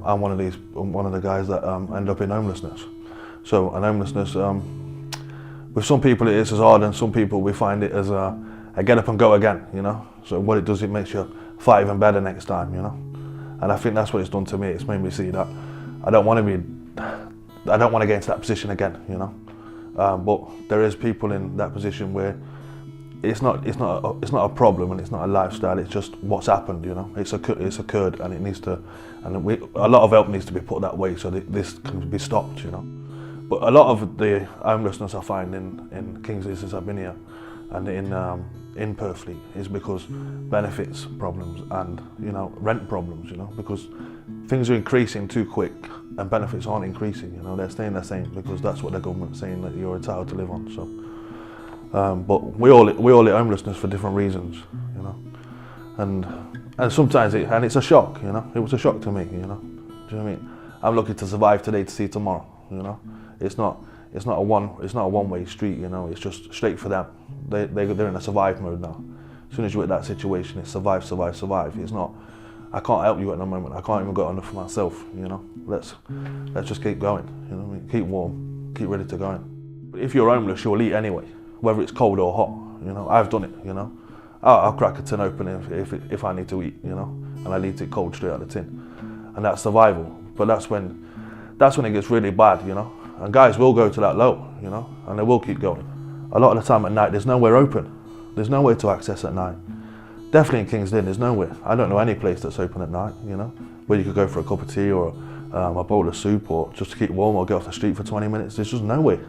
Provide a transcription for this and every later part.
I'm one of the guys that end up in homelessness. So, and homelessness, with some people it is as hard, and some people we find it as a get up and go again, you know. So what it does, it makes you fight even better next time, you know. And I think that's what it's done to me. It's made me see that I don't want to get into that position again, you know. But there is people in that position where it's not a problem and it's not a lifestyle. It's just what's happened, you know. It's occurred, and it needs to, and a lot of help needs to be put that way so that this can be stopped, you know. But a lot of the homelessness I find in Kingsley since I've been here, and in Purfleet, is because benefits problems and, you know, rent problems, you know, because things are increasing too quick and benefits aren't increasing, you know. They're staying the same because that's what the government's saying that you're entitled to live on. So. But we all hit homelessness for different reasons, you know, and sometimes it's a shock, you know. It was a shock to me, you know. Do you know what I mean? I'm lucky to survive today to see tomorrow, you know. It's not a one-way street, you know. It's just straight for them. They're in a survive mode now. As soon as you're in that situation, it's survive, survive, survive. It's not, I can't help you at the moment. I can't even go enough for myself, you know. Let's just keep going, you know what I mean? Keep warm, keep ready to go in. If you're homeless, you'll eat anyway, whether it's cold or hot, you know. I've done it, you know. I'll crack a tin open if I need to eat, you know, and I'll eat it cold straight out of the tin, and that's survival. But that's when it gets really bad, you know. And guys will go to that low, you know, and they will keep going. A lot of the time at night, there's nowhere open. There's nowhere to access at night. Definitely in King's Lynn, there's nowhere. I don't know any place that's open at night, you know, where you could go for a cup of tea or a bowl of soup or just to keep warm or get off the street for 20 minutes. There's just nowhere.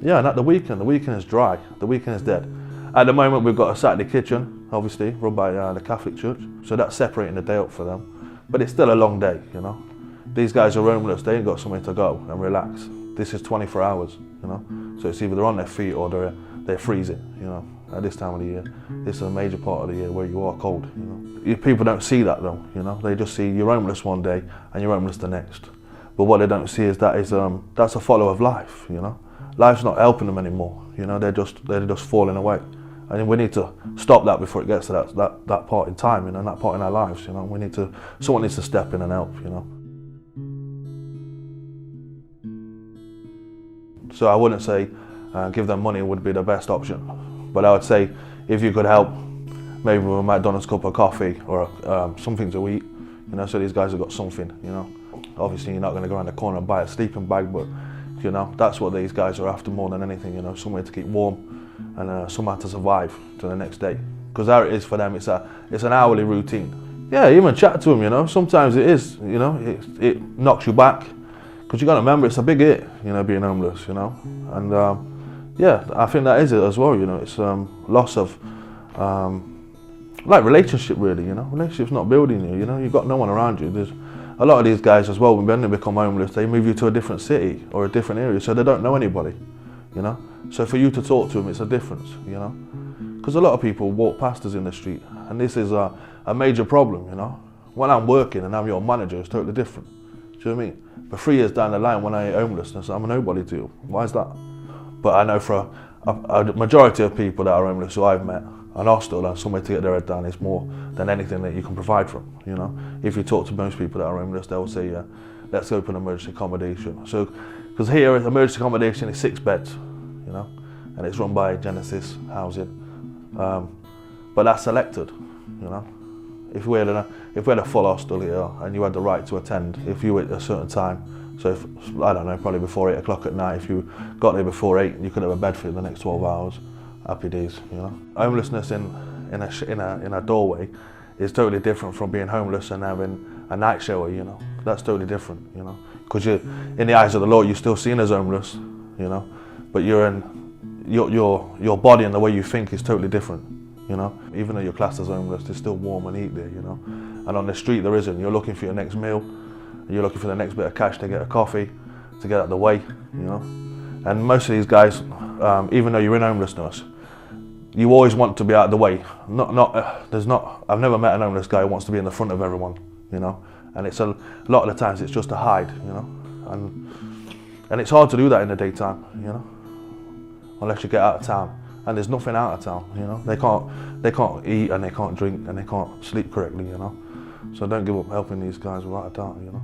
Yeah, and at the weekend is dry. The weekend is dead. At the moment, we've got a Saturday kitchen, obviously, run by the Catholic Church. So that's separating the day up for them. But it's still a long day, you know. These guys are homeless, they ain't got somewhere to go and relax. This is 24 hours, you know. So it's either they're on their feet or they're freezing, you know, at this time of the year. This is a major part of the year where you are cold, you know. People don't see that though, you know. They just see you're homeless one day and you're homeless the next. But what they don't see is that's a follow of life, you know. Life's not helping them anymore, you know. They're just falling away. And we need to stop that before it gets to that part in time, you know, that part in our lives, you know. Someone needs to step in and help, you know. So I wouldn't say give them money would be the best option, but I would say if you could help, maybe with a McDonald's cup of coffee or something to eat, you know, so these guys have got something, you know. Obviously you're not going to go around the corner and buy a sleeping bag, but you know, that's what these guys are after more than anything, you know, somewhere to keep warm and somewhere to survive to the next day. Because how it is for them, it's an hourly routine. Yeah, even chat to them, you know, sometimes it is, you know, it knocks you back. Because you got to remember, it's a big hit, you know, being homeless, you know. And yeah, I think that is it as well, you know. It's loss of, like relationship really, you know. Relationship's not building you, you know. You've got no one around you. There's a lot of these guys as well, when they become homeless, they move you to a different city or a different area, so they don't know anybody, you know. So for you to talk to them, it's a difference, you know. Because a lot of people walk past us in the street, and this is a major problem, you know. When I'm working and I'm your manager, it's totally different. Do you know what I mean? But 3 years down the line, when I hit homelessness, I'm a nobody to you. Why is that? But I know for a majority of people that are homeless who I've met, an hostel and somewhere to get their head down is more than anything that you can provide for them, you know. If you talk to most people that are homeless, they'll say, yeah, let's open emergency accommodation. So, because here, emergency accommodation is 6 beds, you know, and it's run by Genesis Housing. But that's selected, you know. If we had a full hostel here and you had the right to attend, if you were at a certain time, so if, I don't know, probably before 8 o'clock at night, if you got there before 8, you could have a bed for the next 12 hours. Happy days, you know. Homelessness in a doorway is totally different from being homeless and having a night shower, you know. That's totally different, you know. Because you're in the eyes of the Lord, you're still seen as homeless, you know. But your body and the way you think is totally different, you know. Even though you're classed as homeless, there's still warm and eat there, you know. And on the street there isn't. You're looking for your next meal, and you're looking for the next bit of cash to get a coffee, to get out of the way, you know. And most of these guys, even though you're in homelessness, you always want to be out of the way. I've never met an homeless guy who wants to be in the front of everyone, you know. And it's a lot of the times it's just to hide, you know. And it's hard to do that in the daytime, you know, unless you get out of town. And there's nothing out of town, you know. They can't eat and they can't drink and they can't sleep correctly, you know. So don't give up helping these guys without a doubt, you know.